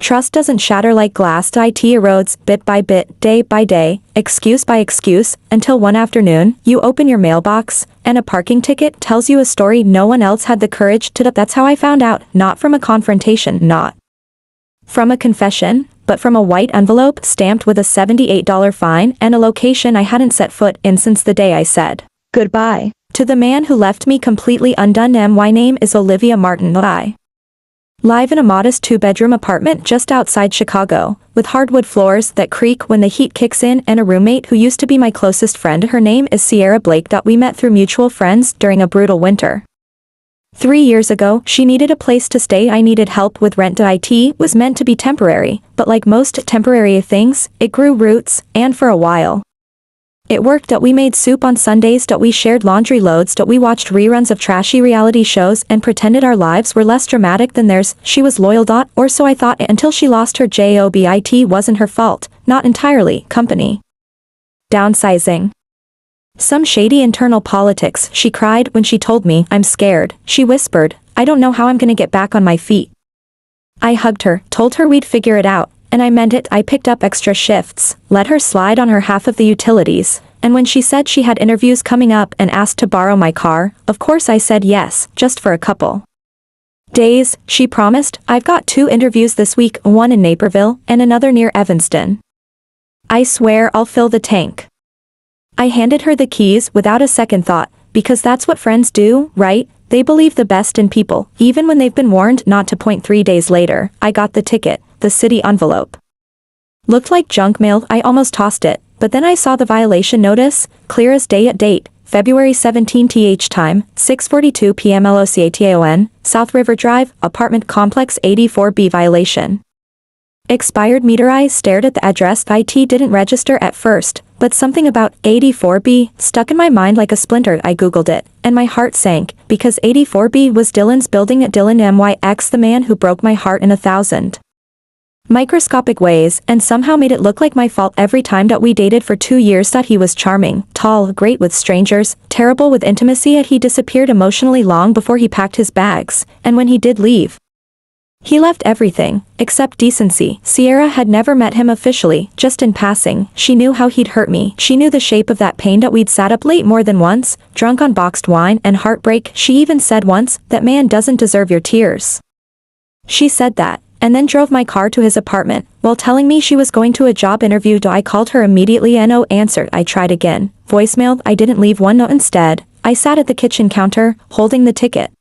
Trust doesn't shatter like glass. It erodes, bit by bit, day by day, excuse by excuse, until one afternoon, you open your mailbox, and a parking ticket tells you a story no one else had the courage to. That's how I found out, not from a confrontation, not from a confession, but from a white envelope stamped with a $78 fine and a location I hadn't set foot in since the day I said goodbye to the man who left me completely undone. My name is Olivia Martin. I live in a modest 2-bedroom apartment just outside Chicago, with hardwood floors that creak when the heat kicks in and a roommate who used to be my closest friend. Her name is Sierra Blake. We met through mutual friends during a brutal winter 3 years ago. She needed a place to stay. I needed help with rent. It was meant to be temporary, but like most temporary things, it grew roots, and for a while it worked. We made soup on Sundays. We shared laundry loads. We watched reruns of trashy reality shows and pretended our lives were less dramatic than theirs. She was loyal. Or so I thought, until she lost her job. It wasn't her fault, not entirely. Company downsizing. Some shady internal politics. She cried when she told me. I'm scared, she whispered. I don't know how I'm gonna get back on my feet. I hugged her, told her we'd figure it out, and I meant it. I picked up extra shifts, let her slide on her half of the utilities, and when she said she had interviews coming up and asked to borrow my car, of course I said yes, just for a couple days, she promised. I've got 2 interviews this week, one in Naperville and another near Evanston. I swear I'll fill the tank. I handed her the keys without a second thought, because that's what friends do, right? They believe the best in people, even when they've been warned not to. 3 days later, I got the ticket. The city envelope looked like junk mail. I almost tossed it, but then I saw the violation notice, clear as day. Date, February 17. Time, 6:42 p.m. LOCATION, South River Drive, Apartment Complex 84B. Violation expired. Meter. I stared at the address. It didn't register at first, but something about 84B stuck in my mind like a splinter. I googled it, and my heart sank, because 84B was Dylan's building. At Dylan MYX, the man who broke my heart in 1,000 microscopic ways, and somehow made it look like my fault every time. We dated for 2 years. He was charming, tall, great with strangers, terrible with intimacy. He disappeared emotionally long before he packed his bags, and when he did leave, he left everything, except decency. Sierra had never met him officially, just in passing. She knew how he'd hurt me. She knew the shape of that pain. We'd sat up late more than once, drunk on boxed wine and heartbreak. She even said once, that man doesn't deserve your tears. She said that, and then drove my car to his apartment, while telling me she was going to a job interview. I called her immediately. No answer. I tried again. Voicemail. I didn't leave one note. Instead, I sat at the kitchen counter, holding the ticket,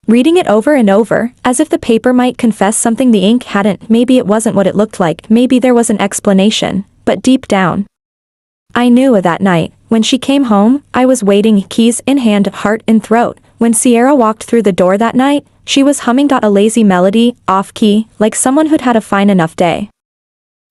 reading it over and over, as if the paper might confess something the ink hadn't. Maybe it wasn't what it looked like. Maybe there was an explanation, but deep down, I knew. That night, when she came home, I was waiting, keys in hand, heart in throat. When Sierra walked through the door that night, she was humming a lazy melody, off-key, like someone who'd had a fine enough day.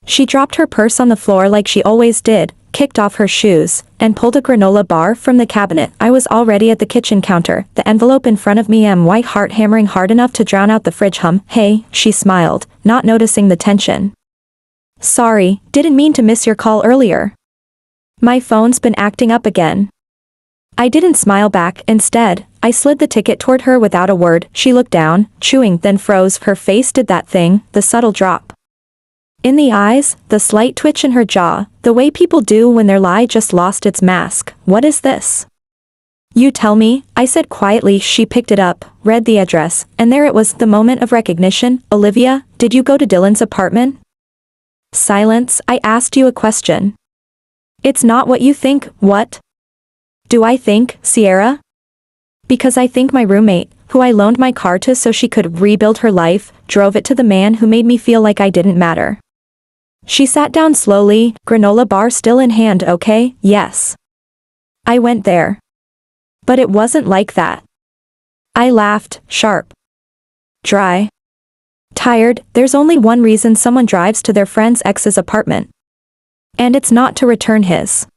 She dropped her purse on the floor like she always did, kicked off her shoes, and pulled a granola bar from the cabinet. I was already at the kitchen counter, the envelope in front of me, white heart hammering hard enough to drown out the fridge hum. Hey, she smiled, not noticing the tension. Sorry, didn't mean to miss your call earlier. My phone's been acting up again. I didn't smile back. Instead, I slid the ticket toward her without a word. She looked down, chewing, then froze. Her face did that thing, the subtle drop in the eyes, the slight twitch in her jaw, the way people do when their lie just lost its mask. What is this? You tell me, I said quietly. She picked it up, read the address, and there it was, the moment of recognition. Olivia, did you go to Dylan's apartment? Silence. I asked you a question. It's not what you think. What do I think, Sierra? Because I think my roommate, who I loaned my car to so she could rebuild her life, drove it to the man who made me feel like I didn't matter. She sat down slowly, granola bar still in hand. Okay, yes. I went there. But it wasn't like that. I laughed, sharp, dry, tired. There's only one reason someone drives to their friend's ex's apartment. And it's not to return his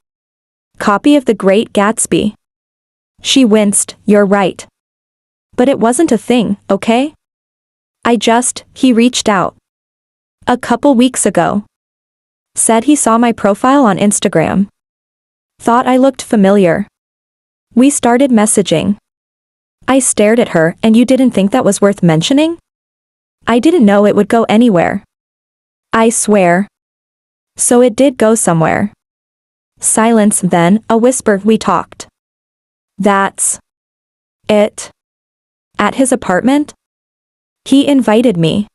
copy of The Great Gatsby. She winced. You're right. But it wasn't a thing, okay? He reached out a couple weeks ago. Said he saw my profile on Instagram. Thought I looked familiar. We started messaging. I stared at her. And you didn't think that was worth mentioning? I didn't know it would go anywhere. I swear. So it did go somewhere. Silence, then, a whisper, we talked. That's it. At his apartment? He invited me.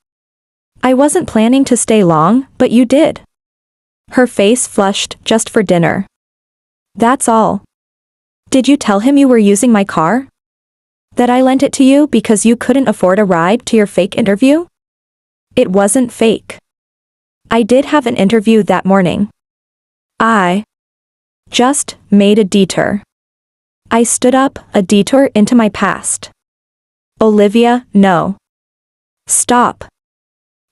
I wasn't planning to stay long, but you did. Her face flushed, just for dinner. That's all. Did you tell him you were using my car? That I lent it to you because you couldn't afford a ride to your fake interview? It wasn't fake. I did have an interview that morning. I just made a detour. I stood up, a detour into my past. Olivia, no. Stop.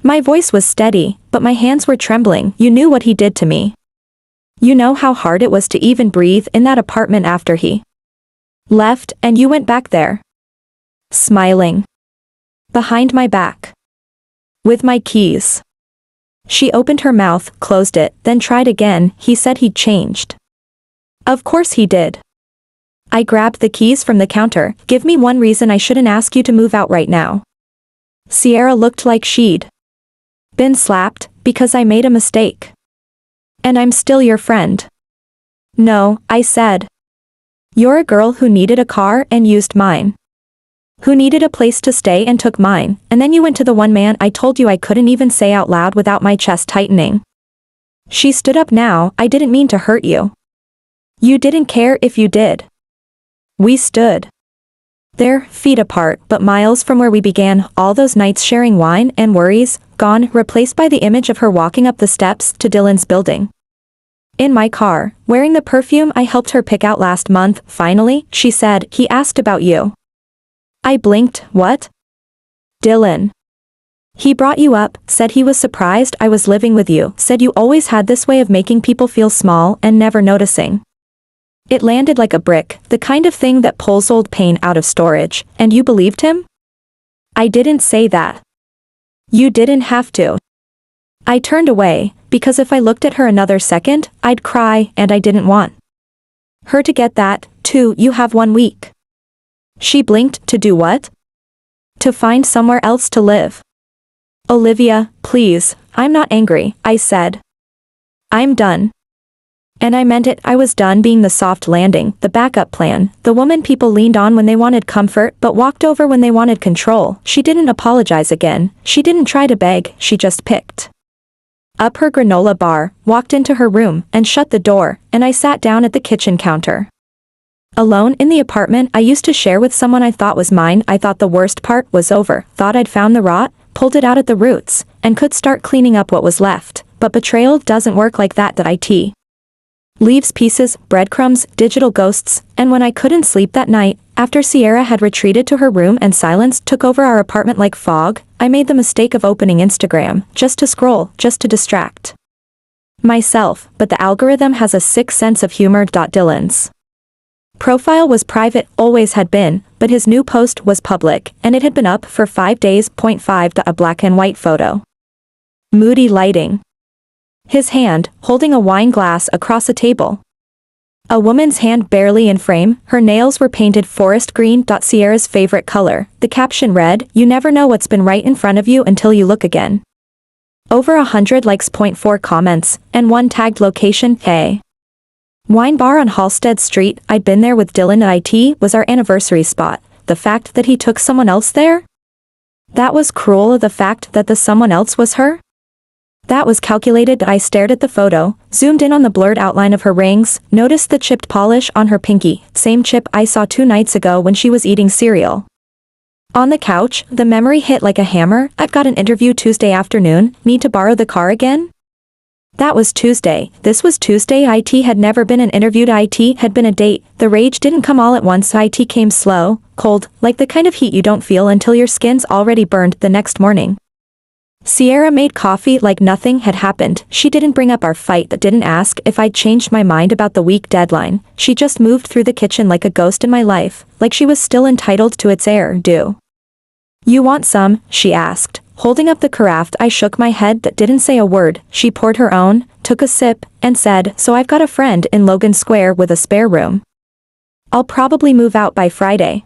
My voice was steady, but my hands were trembling. You knew what he did to me. You know how hard it was to even breathe in that apartment after he left, and you went back there. Smiling. Behind my back. With my keys. She opened her mouth, closed it, then tried again. He said he'd changed. Of course he did. I grabbed the keys from the counter. Give me one reason I shouldn't ask you to move out right now. Sierra looked like she'd been slapped, because I made a mistake. And I'm still your friend. No, I said. You're a girl who needed a car and used mine. Who needed a place to stay and took mine, and then you went to the one man I told you I couldn't even say out loud without my chest tightening. She stood up now. I didn't mean to hurt you. You didn't care if you did. We stood there, feet apart, but miles from where we began, all those nights sharing wine and worries, gone, replaced by the image of her walking up the steps to Dylan's building. In my car, wearing the perfume I helped her pick out last month, finally, she said, he asked about you. I blinked, what? Dylan. He brought you up, said he was surprised I was living with you, said you always had this way of making people feel small and never noticing. It landed like a brick, the kind of thing that pulls old pain out of storage, and you believed him? I didn't say that. You didn't have to. I turned away, because if I looked at her another second, I'd cry, and I didn't want her to get that, too. You have 1 week. She blinked. To do what? To find somewhere else to live. Olivia, please, I'm not angry, I said. I'm done. And I meant it. I was done being the soft landing, the backup plan, the woman people leaned on when they wanted comfort but walked over when they wanted control. She didn't apologize again, she didn't try to beg, she just picked up her granola bar, walked into her room, and shut the door, and I sat down at the kitchen counter. Alone in the apartment I used to share with someone I thought was mine. I thought the worst part was over, thought I'd found the rot, pulled it out at the roots, and could start cleaning up what was left, but betrayal doesn't work like that. It leaves pieces, breadcrumbs, digital ghosts, and when I couldn't sleep that night, after Sierra had retreated to her room and silence took over our apartment like fog, I made the mistake of opening Instagram, just to scroll, just to distract myself, but the algorithm has a sick sense of humor. Dylan's profile was private, always had been, but his new post was public, and it had been up for 5 days. 5. A black and white photo. Moody lighting. His hand, holding a wine glass across a table. A woman's hand barely in frame, her nails were painted forest green. Sierra's favorite color. The caption read, you never know what's been right in front of you until you look again. Over 100 likes. 4 comments, and 1 tagged location, a wine bar on Halstead Street. I'd been there with Dylan at IT, was our anniversary spot. The fact that he took someone else there? That was cruel. The fact that the someone else was her? That was calculated. I stared at the photo, zoomed in on the blurred outline of her rings, noticed the chipped polish on her pinky, same chip I saw 2 nights ago when she was eating cereal. On the couch, the memory hit like a hammer. I've got an interview Tuesday afternoon, need to borrow the car again? That was Tuesday, this was Tuesday. IT had never been an interview. IT had been a date. The rage didn't come all at once. IT came slow, cold, like the kind of heat you don't feel until your skin's already burned the next morning. Sierra made coffee like nothing had happened. She didn't bring up our fight, that didn't ask if I'd changed my mind about the week deadline. She just moved through the kitchen like a ghost in my life, like she was still entitled to its air. Do you want some? She asked. Holding up the carafe, I shook my head. That didn't say a word. She poured her own, took a sip, and said, so I've got a friend in Logan Square with a spare room. I'll probably move out by Friday.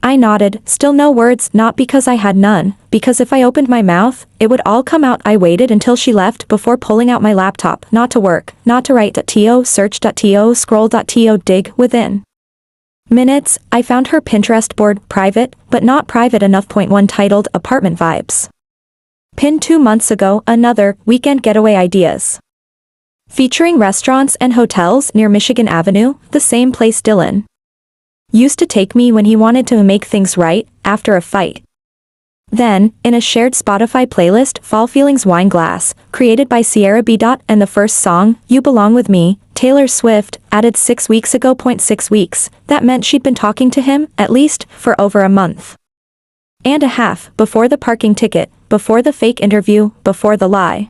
I nodded, still no words, not because I had none, because if I opened my mouth, it would all come out. I waited until she left before pulling out my laptop, not to work, not to write.to, search.to, scroll.to, dig within minutes. I found her Pinterest board, private, but not private enough. Point 1 titled Apartment Vibes. Pinned 2 months ago, another, weekend getaway ideas. Featuring restaurants and hotels near Michigan Avenue, the same place Dylan used to take me when he wanted to make things right, after a fight. Then, in a shared Spotify playlist, Fall Feelings Wine Glass, created by Sierra B. And the first song, You Belong With Me, Taylor Swift, added 6 weeks ago. 6 weeks, that meant she'd been talking to him, at least, for over a month and a half, before the parking ticket, before the fake interview, before the lie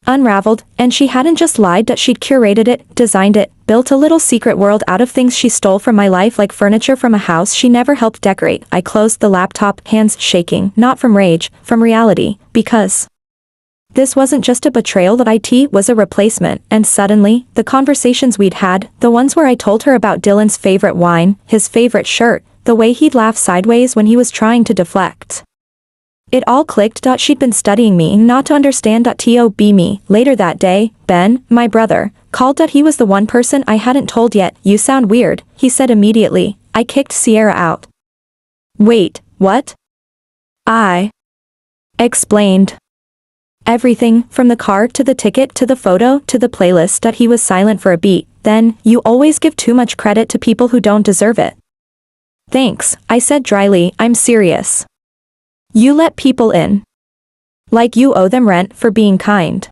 unraveled, and she hadn't just lied, that she'd curated it, designed it, built a little secret world out of things she stole from my life, like furniture from a house she never helped decorate. I closed the laptop, hands shaking, not from rage, from reality, because this wasn't just a betrayal, that it was a replacement. And suddenly, the conversations we'd had, the ones where I told her about Dylan's favorite wine, his favorite shirt, the way he'd laugh sideways when he was trying to deflect, it all clicked. She'd been studying me not to understand.to be me. Later that day, Ben, my brother, called. He was the one person I hadn't told yet. You sound weird, he said immediately. I kicked Sierra out. Wait, what? I explained everything, from the car to the ticket to the photo to the playlist. He was silent for a beat. Then, you always give too much credit to people who don't deserve it. Thanks, I said dryly. I'm serious. You let people in like you owe them rent for being kind.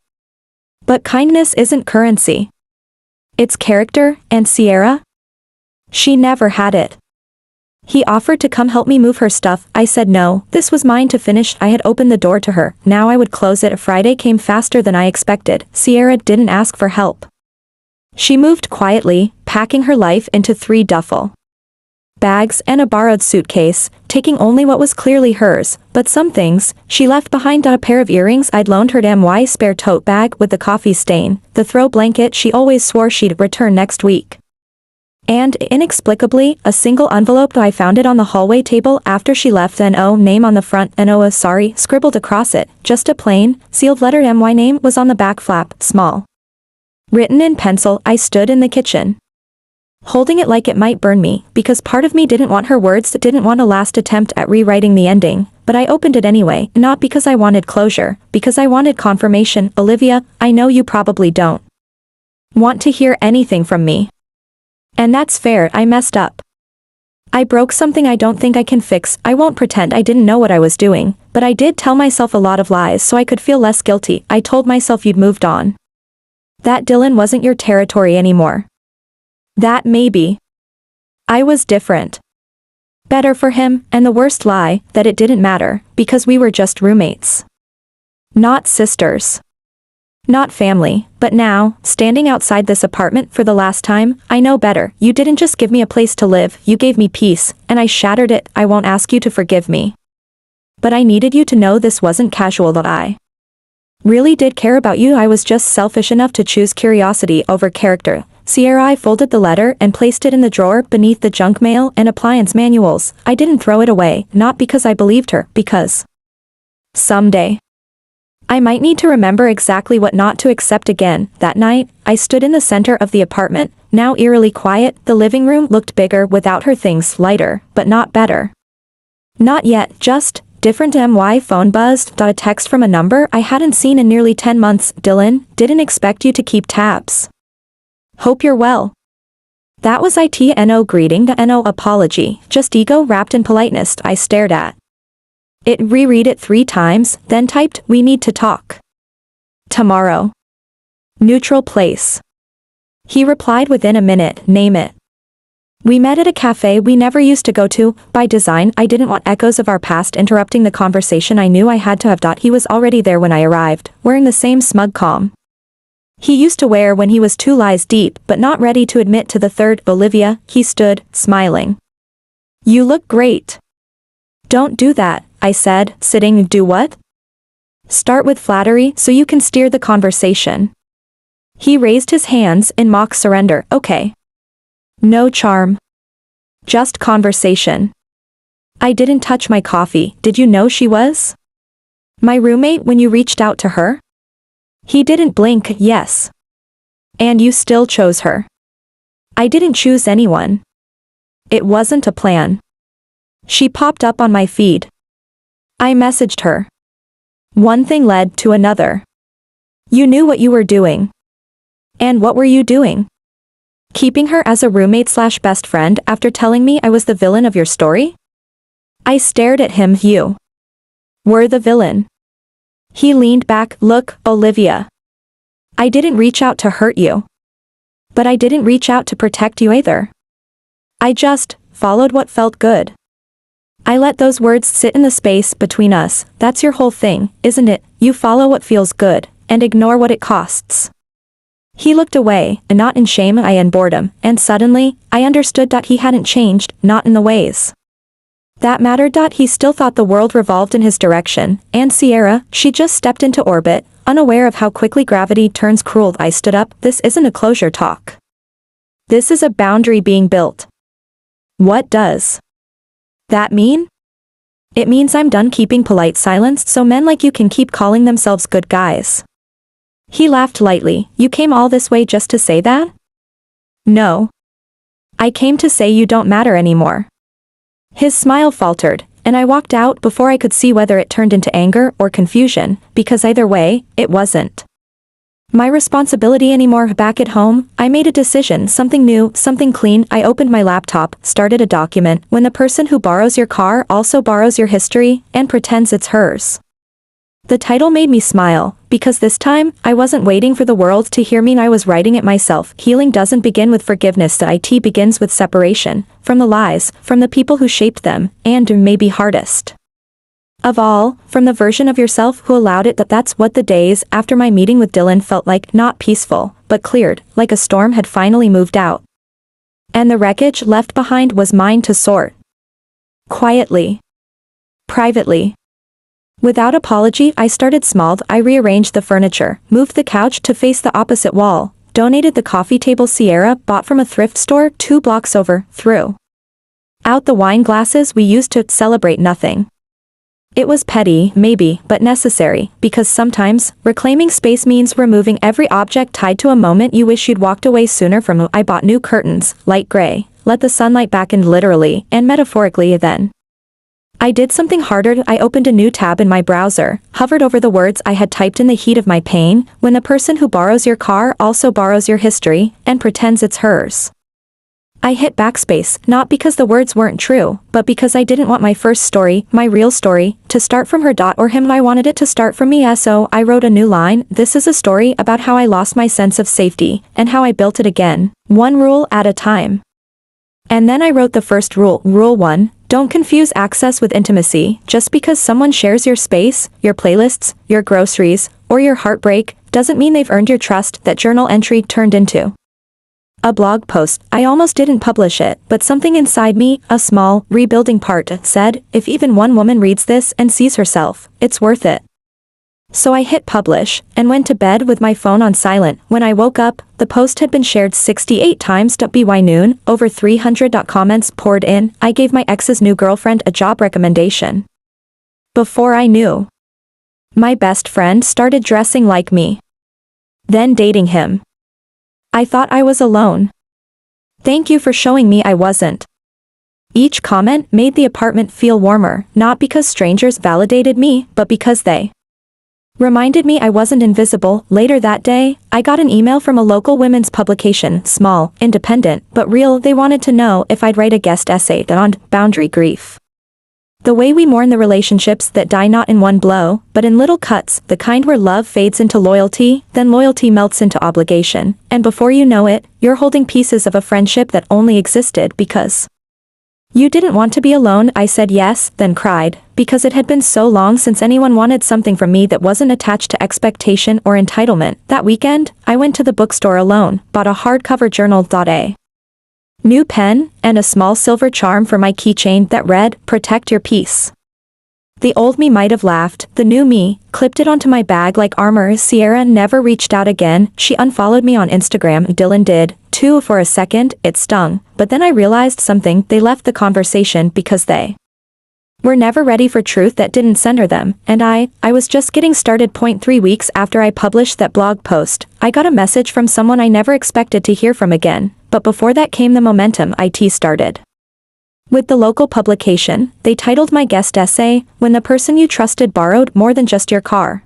But kindness isn't currency. It's character, and Sierra? She never had it. He offered to come help me move her stuff. I said no, this was mine to finish. I had opened the door to her, now I would close it. Friday came faster than I expected. Sierra didn't ask for help. She moved quietly, packing her life into 3 duffel bags and a borrowed suitcase, taking only what was clearly hers, but some things she left behind. A pair of earrings I'd loaned her, my spare tote bag with the coffee stain, the throw blanket she always swore she'd return next week, and, inexplicably, a single envelope. I found it on the hallway table after she left. N.O. name on the front, N.O. sorry, scribbled across it, just a plain, sealed letter. My name was on the back flap, small, written in pencil. I stood in the kitchen, holding it like it might burn me, because part of me didn't want her words, didn't want a last attempt at rewriting the ending, but I opened it anyway, not because I wanted closure, because I wanted confirmation. Olivia, I know you probably don't want to hear anything from me. And that's fair. I messed up. I broke something I don't think I can fix. I won't pretend I didn't know what I was doing, but I did tell myself a lot of lies so I could feel less guilty. I told myself you'd moved on, that Dylan wasn't your territory anymore, that maybe I was different, better for him, and the worst lie, that it didn't matter, because we were just roommates. Not sisters. Not family. But now, standing outside this apartment for the last time, I know better. You didn't just give me a place to live, you gave me peace, and I shattered it. I won't ask you to forgive me, but I needed you to know this wasn't casual, that I really did care about you. I was just selfish enough to choose curiosity over character. Sierra, I folded the letter and placed it in the drawer beneath the junk mail and appliance manuals. I didn't throw it away, not because I believed her, because someday I might need to remember exactly what not to accept again. That night, I stood in the center of the apartment, now eerily quiet. The living room looked bigger without her things, lighter, but not better. Not yet, just different. My phone buzzed. A text from a number I hadn't seen in nearly 10 months. Dylan, didn't expect you to keep tabs. Hope you're well. That was it. No greeting, no apology, just ego wrapped in politeness. I stared at it, reread it 3 times, then typed, we need to talk tomorrow. Neutral place. He replied within a minute, name it. We met at a cafe we never used to go to. By design, I didn't want echoes of our past interrupting the conversation I knew I had to have. He was already there when I arrived, wearing the same smug calm he used to wear when he was 2 lies deep but not ready to admit to the third. Olivia, he stood, smiling. You look great. Don't do that, I said, sitting. Do what? Start with flattery so you can steer the conversation. He raised his hands in mock surrender. Okay. No charm. Just conversation. I didn't touch my coffee. Did you know she was my roommate when you reached out to her? He didn't blink, yes. And you still chose her. I didn't choose anyone. It wasn't a plan. She popped up on my feed. I messaged her. One thing led to another. You knew what you were doing. And what were you doing? Keeping her as a roommate/best friend after telling me I was the villain of your story? I stared at him. You were the villain. He leaned back. Look, Olivia. I didn't reach out to hurt you. But I didn't reach out to protect you either. I just followed what felt good. I let those words sit in the space between us. That's your whole thing, isn't it? You follow what feels good, and ignore what it costs. He looked away, and not in shame I in boredom, and suddenly, I understood that he hadn't changed, not in the ways that mattered. He still thought the world revolved in his direction, and Sierra, she just stepped into orbit, unaware of how quickly gravity turns cruel. I stood up. This isn't a closure talk. This is a boundary being built. What does that mean? It means I'm done keeping polite silence so men like you can keep calling themselves good guys. He laughed lightly. You came all this way just to say that? No. I came to say you don't matter anymore. His smile faltered, and I walked out before I could see whether it turned into anger or confusion, because either way, it wasn't my responsibility anymore. Back at home, I made a decision, something new, something clean. I opened my laptop, started a document. When the person who borrows your car also borrows your history, and pretends it's hers. The title made me smile, because this time, I wasn't waiting for the world to hear me. I was writing it myself. Healing doesn't begin with forgiveness. It begins with separation, from the lies, from the people who shaped them, and maybe hardest of all, from the version of yourself who allowed it. That's what the days after my meeting with Dylan felt like, not peaceful, but cleared, like a storm had finally moved out. And the wreckage left behind was mine to sort. Quietly. Privately. Without apology, I started small. I rearranged the furniture, moved the couch to face the opposite wall, donated the coffee table Sierra bought from a thrift store 2 blocks over, threw out the wine glasses we used to celebrate nothing. It was petty, maybe, but necessary, because sometimes, reclaiming space means removing every object tied to a moment you wish you'd walked away sooner from. I bought new curtains, light gray, let the sunlight back in literally and metaphorically. Then I did something harder. I opened a new tab in my browser, hovered over the words I had typed in the heat of my pain. When the person who borrows your car also borrows your history, and pretends it's hers. I hit backspace, not because the words weren't true, but because I didn't want my first story, my real story, to start from her or him. I wanted it to start from me. So I wrote a new line. This is a story about how I lost my sense of safety, and how I built it again, one rule at a time. And then I wrote the first rule. Rule 1, don't confuse access with intimacy. Just because someone shares your space, your playlists, your groceries, or your heartbreak, doesn't mean they've earned your trust. That journal entry turned into a blog post. I almost didn't publish it, but something inside me, a small, rebuilding part, said, if even one woman reads this and sees herself, it's worth it. So I hit publish, and went to bed with my phone on silent. When I woke up, the post had been shared 68 times. By noon, over 300 comments poured in. I gave my ex's new girlfriend a job recommendation. Before I knew, my best friend started dressing like me. Then dating him. I thought I was alone. Thank you for showing me I wasn't. Each comment made the apartment feel warmer, not because strangers validated me, but because they reminded me I wasn't invisible. Later that day, I got an email from a local women's publication, small, independent, but real. They wanted to know if I'd write a guest essay on boundary grief. The way we mourn the relationships that die not in one blow, but in little cuts, the kind where love fades into loyalty, then loyalty melts into obligation, and before you know it, you're holding pieces of a friendship that only existed because you didn't want to be alone. I said yes, then cried, because it had been so long since anyone wanted something from me that wasn't attached to expectation or entitlement. That weekend, I went to the bookstore alone, bought a hardcover journal. A new pen, and a small silver charm for my keychain that read, protect your peace. The old me might have laughed, the new me, clipped it onto my bag like armor. Sierra never reached out again. She unfollowed me on Instagram. Dylan did, too. For a second, it stung, but then I realized something. They left the conversation because they were never ready for truth that didn't center them, and I was just getting started. 3 weeks after I published that blog post, I got a message from someone I never expected to hear from again, but before that came the momentum. It started with the local publication. They titled my guest essay, "When the Person You Trusted Borrowed More Than Just Your Car."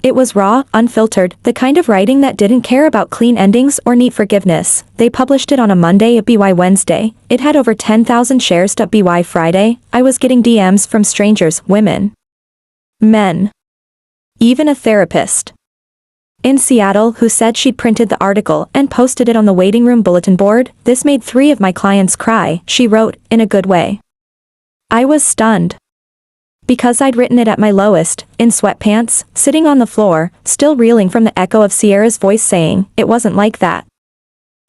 It was raw, unfiltered, the kind of writing that didn't care about clean endings or neat forgiveness. They published it on a Monday. By Wednesday, it had over 10,000 shares. By Friday, I was getting DMs from strangers, women, men, even a therapist in Seattle who said she'd printed the article and posted it on the waiting room bulletin board. "This made 3 of my clients cry," she wrote, in a good way. I was stunned. Because I'd written it at my lowest, in sweatpants, sitting on the floor, still reeling from the echo of Sierra's voice saying, "It wasn't like that."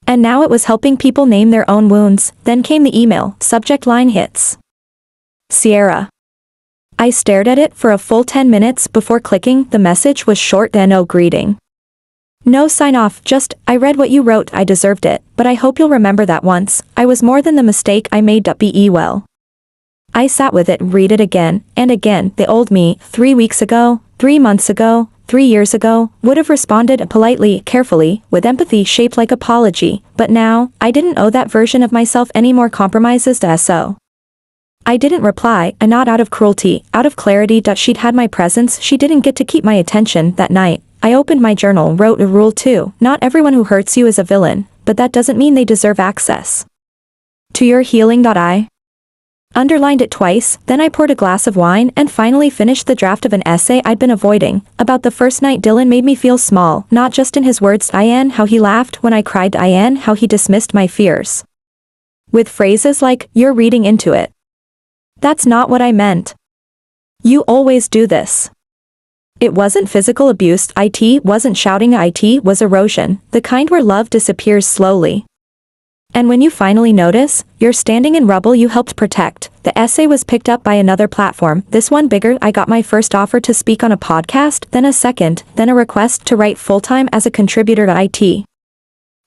And now it was helping people name their own wounds. Then came the email, subject line hits Sierra. I stared at it for a full 10 minutes before clicking. The message was short. No greeting, no sign off, just, "I read what you wrote. I deserved it, but I hope you'll remember that once I was more than the mistake I made. Be well." I sat with it, read it again, and again. The old me, 3 weeks ago, 3 months ago, 3 years ago, would have responded politely, carefully, with empathy shaped like apology, but now, I didn't owe that version of myself any more compromises. So I didn't reply, and not out of cruelty, out of clarity. She'd had my presence. She didn't get to keep my attention. That night, I opened my journal, wrote a rule 2, not everyone who hurts you is a villain, but that doesn't mean they deserve access to your healing. I underlined it twice, then I poured a glass of wine and finally finished the draft of an essay I'd been avoiding. About the first night Dylan made me feel small, not just in his words. How he laughed when I cried. How he dismissed my fears with phrases like, "You're reading into it. That's not what I meant. You always do this." It wasn't physical abuse. It wasn't shouting. It was erosion, the kind where love disappears slowly. And when you finally notice, you're standing in rubble you helped protect. The essay was picked up by another platform, this one bigger. I got my first offer to speak on a podcast, then a second, then a request to write full-time as a contributor to IT.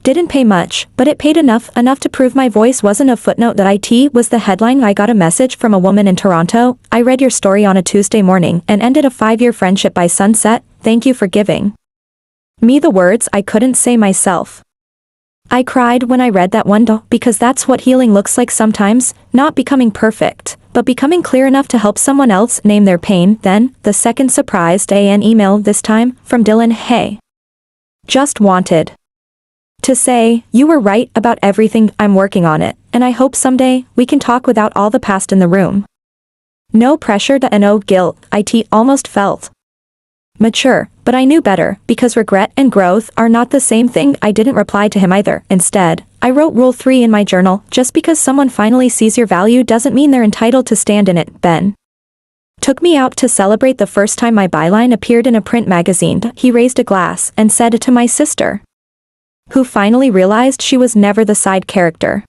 Didn't pay much, but it paid enough to prove my voice wasn't a footnote. That IT was the headline. I got a message from a woman in Toronto. "I read your story on a Tuesday morning and ended a 5-year friendship by sunset. Thank you for giving me the words I couldn't say myself." I cried when I read that one, because that's what healing looks like sometimes, not becoming perfect, but becoming clear enough to help someone else name their pain. Then, the second surprised an email, this time, from Dylan. "Hey. Just wanted to say, you were right about everything. I'm working on it, and I hope someday, we can talk without all the past in the room." No pressure and no guilt. It almost felt mature, but I knew better, because regret and growth are not the same thing. I didn't reply to him either. Instead, I wrote rule 3 in my journal. Just because someone finally sees your value doesn't mean they're entitled to stand in it. Ben took me out to celebrate the first time my byline appeared in a print magazine. He raised a glass and said to my sister, who finally realized she was never the side character.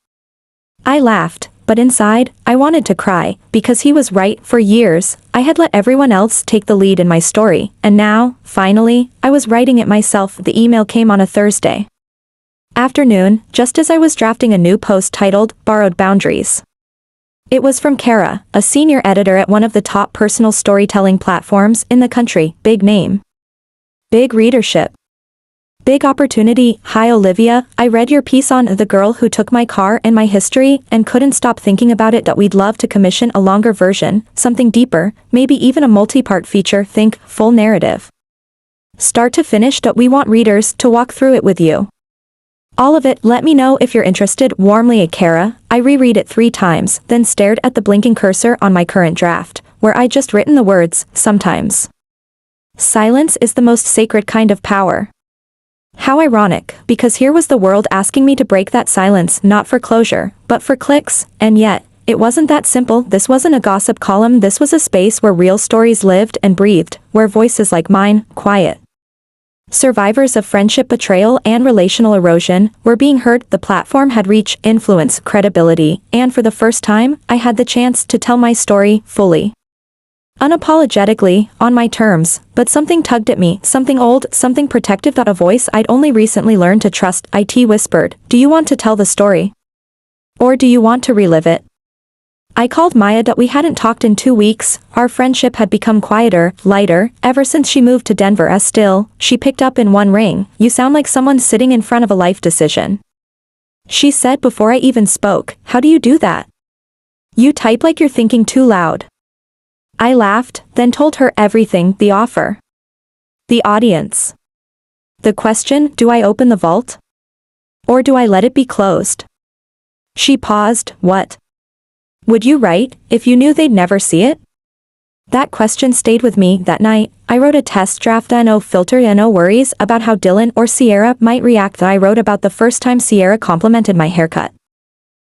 I laughed, but inside, I wanted to cry, because he was right. For years, I had let everyone else take the lead in my story, and now, finally, I was writing it myself. The email came on a Thursday afternoon, just as I was drafting a new post titled, "Borrowed Boundaries." It was from Kara, a senior editor at one of the top personal storytelling platforms in the country. Big name. Big readership. Big opportunity. "Hi Olivia, I read your piece on the girl who took my car and my history and couldn't stop thinking about it. We'd love to commission a longer version, something deeper, maybe even a multi-part feature. Think, full narrative. Start to finish. We want readers to walk through it with you. All of it. Let me know if you're interested. Warmly, Kara." I reread it 3 times, then stared at the blinking cursor on my current draft, where I'd just written the words, "Sometimes silence is the most sacred kind of power." How ironic, because here was the world asking me to break that silence, not for closure, but for clicks, and yet, it wasn't that simple. This wasn't a gossip column. This was a space where real stories lived and breathed, where voices like mine, quiet survivors of friendship betrayal and relational erosion, were being heard. The platform had reach, influence, credibility, and for the first time, I had the chance to tell my story, fully. Unapologetically, on my terms, but something tugged at me, something old, something protective. A voice I'd only recently learned to trust. It whispered, "Do you want to tell the story? Or do you want to relive it?" I called Maya that we hadn't talked in 2 weeks, our friendship had become quieter, lighter, ever since she moved to Denver as still, she picked up in one ring, "You sound like someone sitting in front of a life decision." She said before I even spoke, "How do you do that? You type like you're thinking too loud." I laughed, then told her everything, the offer. The audience. The question, do I open the vault? Or do I let it be closed? She paused, what? Would you write, if you knew they'd never see it? That question stayed with me that night. I wrote a test draft no filter no worries about how Dylan or Sierra might react. I wrote about the first time Sierra complimented my haircut.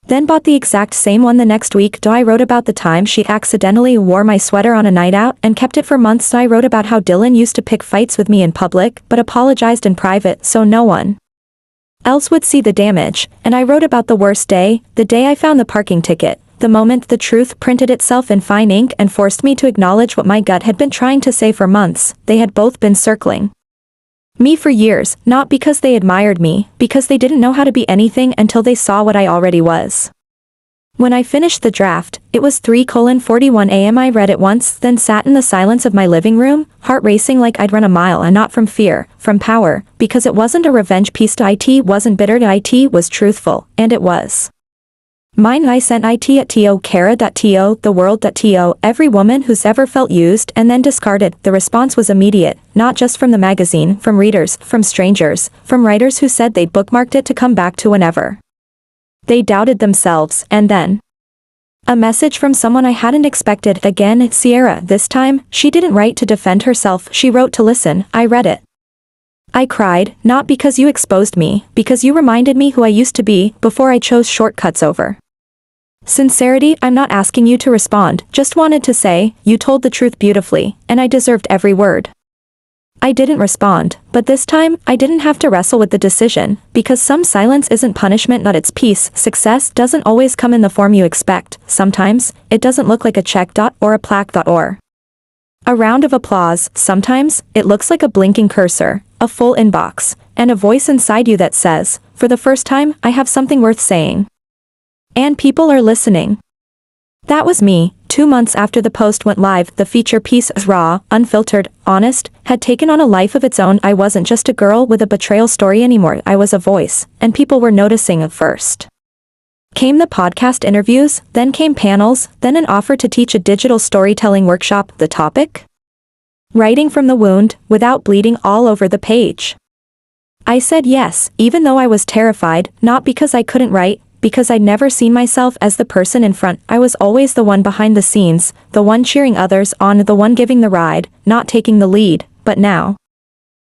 Then bought the exact same one the next week. I wrote about the time she accidentally wore my sweater on a night out and kept it for months. I wrote about how Dylan used to pick fights with me in public but apologized in private so no one else would see the damage, and I wrote about the worst day, the day I found the parking ticket, the moment the truth printed itself in fine ink and forced me to acknowledge what my gut had been trying to say for months. They had both been circling me for years, not because they admired me, because they didn't know how to be anything until they saw what I already was. When I finished the draft, it was 3:41 a.m. I read it once, then sat in the silence of my living room, heart racing like I'd run a mile, and not from fear, from power, because it wasn't a revenge piece. It wasn't bitter. It was truthful, and it was mine. I sent it at to theworld.to every woman who's ever felt used and then discarded. The response was immediate, not just from the magazine, from readers, from strangers, from writers who said they'd bookmarked it to come back to whenever they doubted themselves, and then a message from someone I hadn't expected. Again, Sierra. This time, she didn't write to defend herself, she wrote to listen. I read it. I cried, not because you exposed me, because you reminded me who I used to be, before I chose shortcuts over sincerity. I'm not asking you to respond, just wanted to say, you told the truth beautifully, and I deserved every word. I didn't respond, but this time, I didn't have to wrestle with the decision, because some silence isn't punishment, not its peace. Success doesn't always come in the form you expect. Sometimes, it doesn't look like a check. Or a plaque. Or a round of applause. Sometimes, it looks like a blinking cursor, a full inbox, and a voice inside you that says, for the first time, I have something worth saying. And people are listening. That was me. 2 months after the post went live, the feature piece, raw, unfiltered, honest, had taken on a life of its own. I wasn't just a girl with a betrayal story anymore. I was a voice, and people were noticing at first. Came the podcast interviews, then came panels, then an offer to teach a digital storytelling workshop. The topic? Writing from the wound, without bleeding all over the page. I said yes, even though I was terrified, not because I couldn't write, because I'd never seen myself as the person in front. I was always the one behind the scenes, the one cheering others on, the one giving the ride, not taking the lead. But now,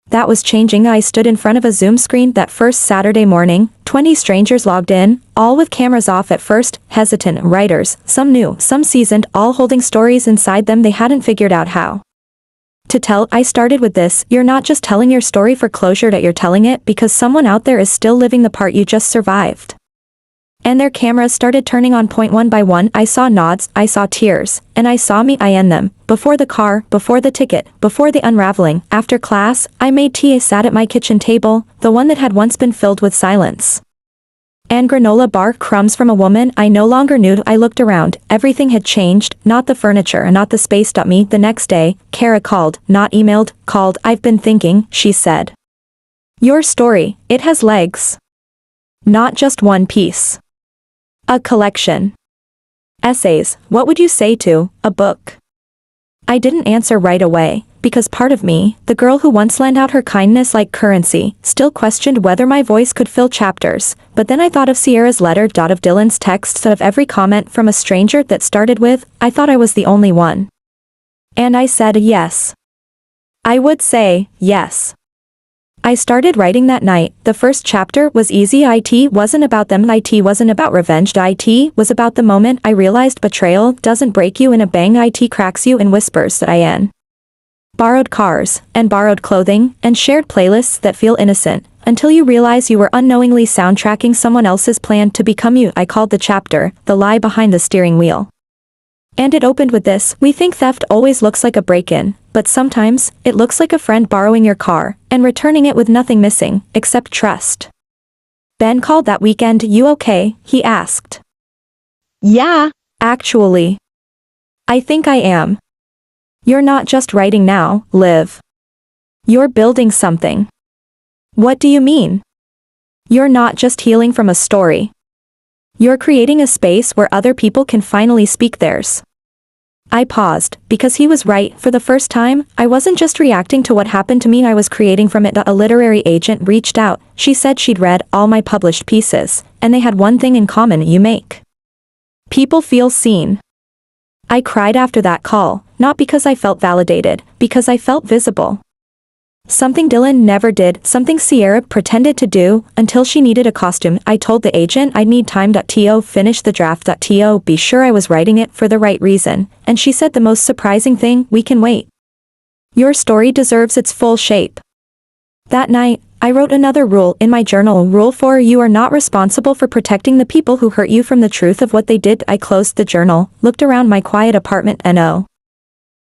that was changing. I stood in front of a Zoom screen that first Saturday morning, 20 strangers logged in, all with cameras off at first, hesitant writers, some new, some seasoned, all holding stories inside them they hadn't figured out how to tell. I started with this: you're not just telling your story for closure, that you're telling it because someone out there is still living the part you just survived. And their cameras started turning on point one by one. I saw nods, I saw tears, and I saw me. I end them. Before the car, before the ticket, before the unraveling. After class, I made tea. I sat at my kitchen table, the one that had once been filled with silence and granola bar crumbs from a woman I no longer knew. I looked around. Everything had changed, not the furniture and not the space. Me. The next day, Kara called, not emailed, called. I've been thinking, she said. Your story, it has legs. Not just one piece. A collection. Essays. What would you say to a book? I didn't answer right away, because part of me, the girl who once lent out her kindness like currency, still questioned whether my voice could fill chapters. But then I thought of Sierra's letter, of Dylan's texts, of every comment from a stranger that started with, I thought I was the only one. And I said yes. I would say yes. I started writing that night. The first chapter was easy. It wasn't about them. It wasn't about revenge. It was about the moment I realized betrayal doesn't break you in a bang. It cracks you in whispers. Borrowed cars, and borrowed clothing, and shared playlists that feel innocent, until you realize you were unknowingly soundtracking someone else's plan to become you. I called the chapter, The Lie Behind the Steering Wheel. And it opened with this: we think theft always looks like a break-in, but sometimes, it looks like a friend borrowing your car, and returning it with nothing missing, except trust. Ben called that weekend. You okay? He asked. Yeah, Actually, I think I am. You're not just writing now, Liv. You're building something. What do you mean? You're not just healing from a story. You're creating a space where other people can finally speak theirs. I paused, because he was right. For the first time, I wasn't just reacting to what happened to me, I was creating from it. A literary agent reached out. She said she'd read all my published pieces, and they had one thing in common: you make people feel seen. I cried after that call, not because I felt validated, because I felt visible. Something Dylan never did, something Sierra pretended to do, until she needed a costume. I told the agent I'd need time. To finish the draft. To be sure I was writing it for the right reason, and she said the most surprising thing: we can wait. Your story deserves its full shape. That night, I wrote another rule in my journal. Rule 4: you are not responsible for protecting the people who hurt you from the truth of what they did. I closed the journal, looked around my quiet apartment. No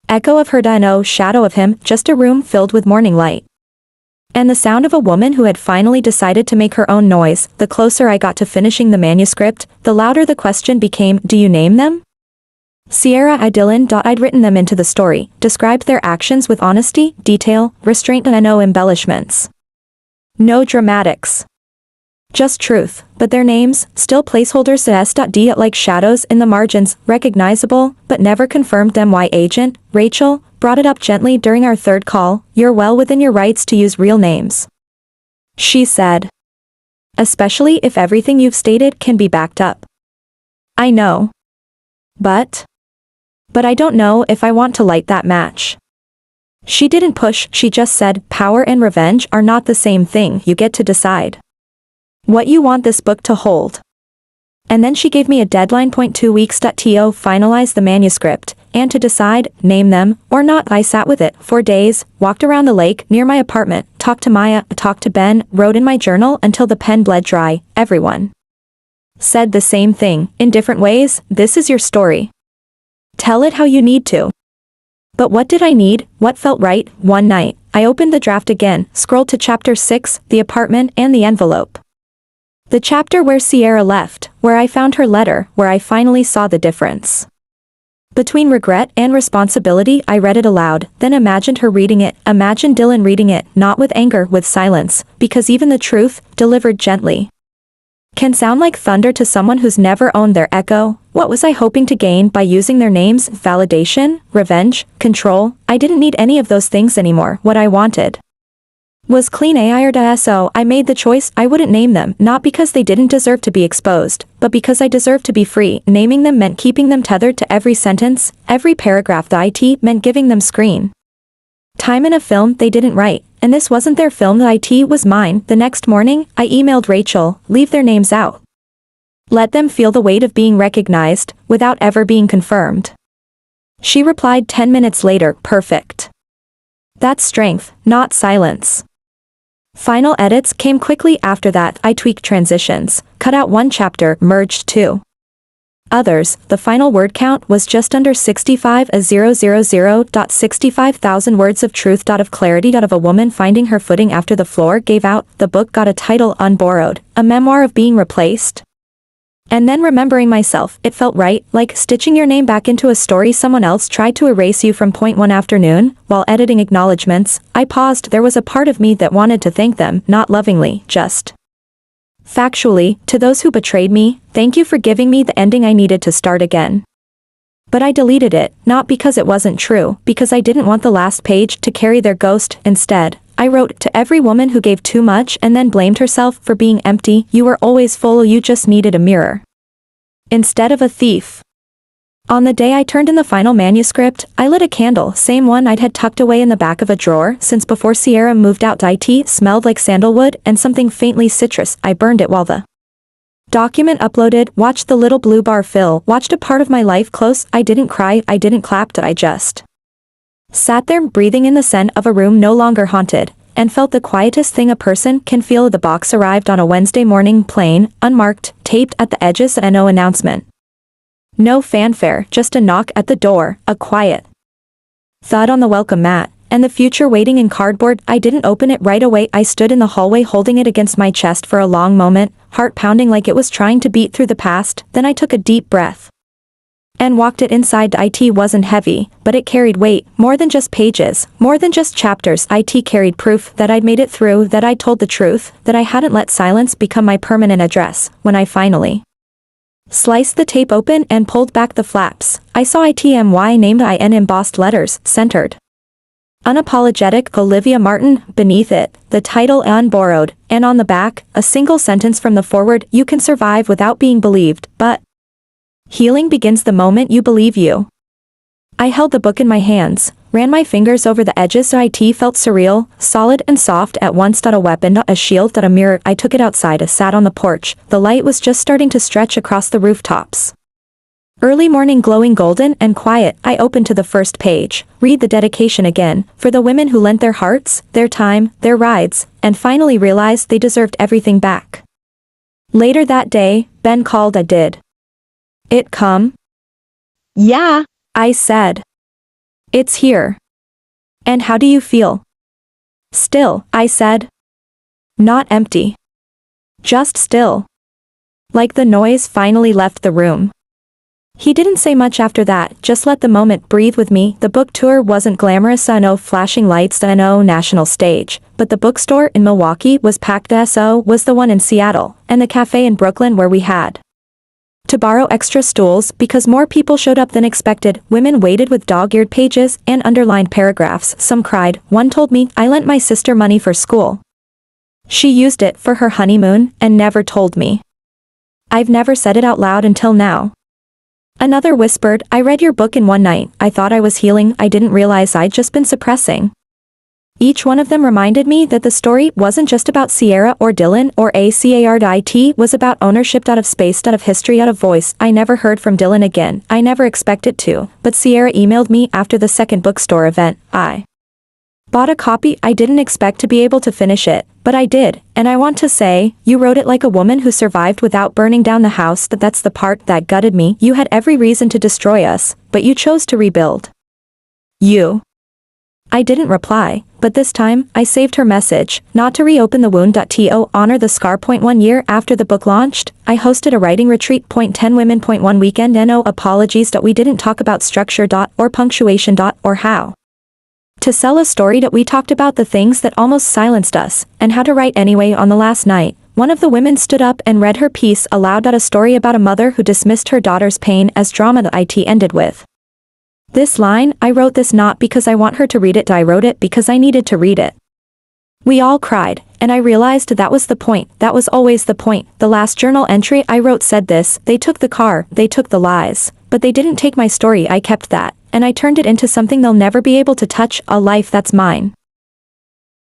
echo of her, no shadow of him, just a room filled with morning light. And the sound of a woman who had finally decided to make her own noise. The closer I got to finishing the manuscript, the louder the question became: do you name them? Sierra. Dylan. I'd written them into the story, described their actions with honesty, detail, restraint, and no embellishments. No dramatics. Just truth, but their names, still placeholders. Like shadows in the margins, recognizable, but never confirmed them. Why? Agent Rachel brought it up gently during our third call. You're well within your rights to use real names, she said. Especially if everything you've stated can be backed up. I know. But I don't know if I want to light that match. She didn't push, she just said, power and revenge are not the same thing. You get to decide what you want this book to hold. And then she gave me a deadline. 2 weeks. To finalize the manuscript, and to decide, name them, or not. I sat with it for days, walked around the lake near my apartment, talked to Maya, talked to Ben, wrote in my journal until the pen bled dry. Everyone said the same thing, in different ways: this is your story. Tell it how you need to. But what did I need? What felt right? One night, I opened the draft again, scrolled to chapter 6, the apartment, and the envelope. The chapter where Sierra left, where I found her letter, where I finally saw the difference between regret and responsibility. I read it aloud, then imagined her reading it, imagined Dylan reading it, not with anger, with silence, because even the truth, delivered gently, can sound like thunder to someone who's never owned their echo. What was I hoping to gain by using their names? Validation, revenge, control? I didn't need any of those things anymore. What I wanted was clean air. So I made the choice. I wouldn't name them, not because they didn't deserve to be exposed, but because I deserved to be free. Naming them meant keeping them tethered to every sentence, every paragraph. It meant giving them screen time in a film they didn't write, and this wasn't their film. It was mine. The next morning, I emailed Rachel, leave their names out. Let them feel the weight of being recognized, without ever being confirmed. She replied 10 minutes later, perfect. That's strength, not silence. Final edits came quickly after that. I tweaked transitions, cut out one chapter, merged two others. The final word count was just under 65, 65,000 words of truth. Of clarity. Of a woman finding her footing after the floor gave out. The book got a title, Unborrowed, a memoir of being replaced. And then remembering myself, it felt right, like stitching your name back into a story someone else tried to erase you from. One afternoon, while editing acknowledgements, I paused. There was a part of me that wanted to thank them, not lovingly, just factually. To those who betrayed me, thank you for giving me the ending I needed to start again. But I deleted it, not because it wasn't true, because I didn't want the last page to carry their ghost. Instead, I wrote, to every woman who gave too much and then blamed herself for being empty, you were always full, you just needed a mirror instead of a thief. On the day I turned in the final manuscript, I lit a candle, same one I'd had tucked away in the back of a drawer since before Sierra moved out. It smelled like sandalwood and something faintly citrus. I burned it while the document uploaded, watched the little blue bar fill, watched a part of my life close. I didn't cry, I didn't clap, I just sat there, breathing in the scent of a room no longer haunted, and felt the quietest thing a person can feel. The box arrived on a Wednesday morning, plain, unmarked, taped at the edges, and no announcement. No fanfare, just a knock at the door, a quiet thud on the welcome mat, and the future waiting in cardboard. I didn't open it right away. I stood in the hallway holding it against my chest for a long moment, heart pounding like it was trying to beat through the past. Then I took a deep breath. And walked it inside. The IT wasn't heavy, but it carried weight, more than just pages, more than just chapters. IT carried proof that I'd made it through, that I'd told the truth, that I hadn't let silence become my permanent address. When I finally sliced the tape open and pulled back the flaps, I saw ITMY named in embossed letters, centered. Unapologetic Olivia Martin, beneath it, the title Unborrowed, and on the back, a single sentence from the foreword: you can survive without being believed, but healing begins the moment you believe you. I held the book in my hands, ran my fingers over the edges so it felt surreal, solid and soft at once. A weapon, a shield, a mirror. I took it outside. I sat on the porch. The light was just starting to stretch across the rooftops. Early morning, glowing golden and quiet. I opened to the first page, read the dedication again, for the women who lent their hearts, their time, their rides, and finally realized they deserved everything back. Later that day, Ben called. Did it come? Yeah, I said. It's here. And how do you feel? Still, I said. Not empty. Just still. Like the noise finally left the room. He didn't say much after that, just let the moment breathe with me. The book tour wasn't glamorous, no flashing lights, no national stage, but the bookstore in Milwaukee was packed. So was the one in Seattle, and the cafe in Brooklyn where we had to borrow extra stools because more people showed up than expected. Women waited with dog-eared pages and underlined paragraphs. Some cried. One told me, I lent my sister money for school. She used it for her honeymoon and never told me. I've never said it out loud until now. Another whispered, I read your book in one night. I thought I was healing. I didn't realize I'd just been suppressing. Each one of them reminded me that the story wasn't just about Sierra or Dylan or ACAR. It was about ownership, of space, of history, of voice. I never heard from Dylan again. I never expected to, but Sierra emailed me after the second bookstore event. I bought a copy. I didn't expect to be able to finish it, but I did, and I want to say, you wrote it like a woman who survived without burning down the house. That's the part that gutted me. You had every reason to destroy us, but you chose to rebuild. I didn't reply, but this time, I saved her message, not to reopen the wound. To honor the scar. 1 year after the book launched, I hosted a writing retreat. 10 women. 1 weekend. No apologies. We didn't talk about structure. Or punctuation. Or how to sell a story. We talked about the things that almost silenced us, and how to write anyway. On the last night, one of the women stood up and read her piece aloud. A story about a mother who dismissed her daughter's pain as drama. It ended with this line, I wrote this not because I want her to read it. I wrote it because I needed to read it. We all cried, and I realized that was the point. That was always the point. The last journal entry I wrote said this: they took the car, they took the lies, but they didn't take my story. I kept that, and I turned it into something they'll never be able to touch, a life that's mine.